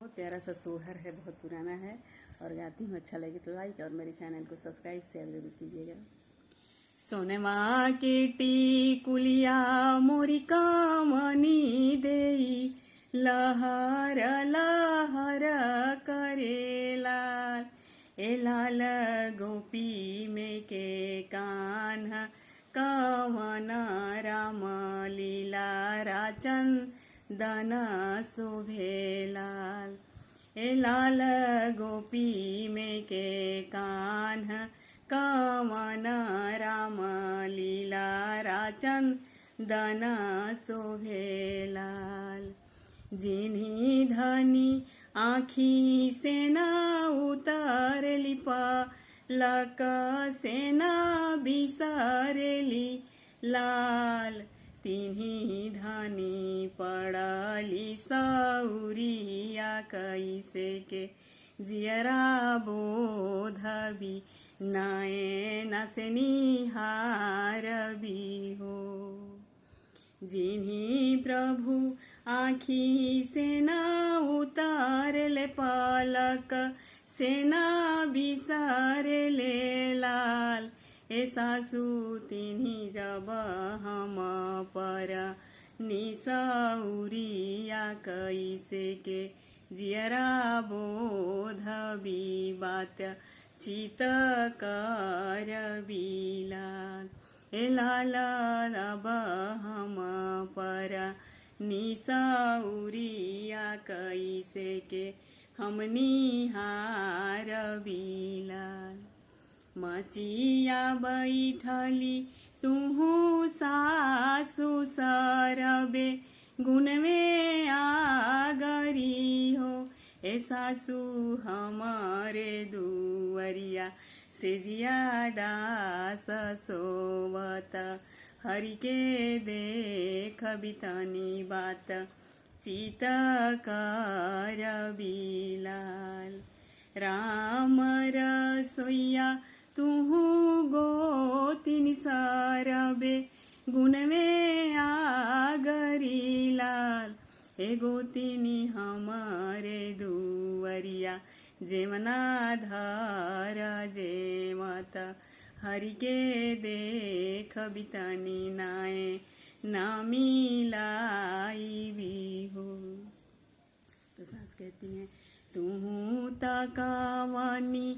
बहुत प्यारा सा सोहर है, बहुत पुराना है और गाती हूँ। अच्छा लगे तो लाइक और मेरे चैनल को सब्सक्राइब शेयर जरूर कीजिएगा। सोनमा के टिकुलिया मोरी कामनी देई लहर लहर करेला ए लाल गोपी में के कान्हा कवन राम लीला राचन दना शोभेलाल ए लाल गोपी में के कान्हा कवन राम लीला राचन दना शोभेलाल जिन्ही धनी आँखी सेना उतरली पलक सेना बिसरली लाल तिन्ही धनी पड़ली सौरिया कैसे के जियरा बोधबी नयन से निहार भी हो जिन्ही प्रभु आँखी सेना उतारले पलक सेना बिसरले लाल ए सासु तिन्ही जब हम पर निसौरिया कैसे के जियरा बोधबी बात चित कर बिलाल ए लाल अब हम पर निसौरिया कैसे के हम निहार बिलाल मचिया बैठली तुहु सासु सरबे गुणवे आगरी हो ए सासु हमारे दुवरिया से जिया डास सोवत हरि के देख बितनी बात चित कर बिलाल राम रसोइया तुहु गोतिन सरबे गुणवे आगरी लाल ए गोतिनी हमारे दुवरिया जेमना धर जेमत हरि के देख बितनी नाए ना मिलाई भी हो। तो सास कहती हैं तुहु तकावनी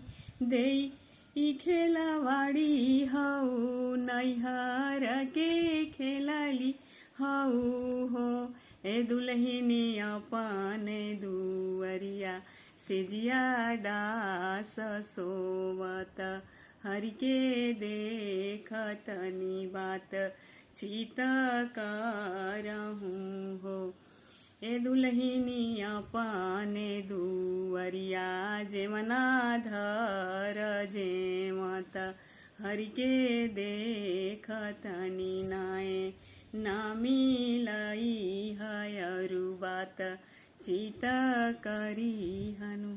देई खेलवाड़ी हऊ नैहर के खेलली हऊ हो ए दुल्हनी अपने दुवरिया से जिया डास सोवत हरि के देखतनी बात चित करहूँ हो ए दुल्हनी अपने दुवरिया जेमना धर जेमत हरि के देखतनी नाए ना मिलई है अरु बात चित करी हनु।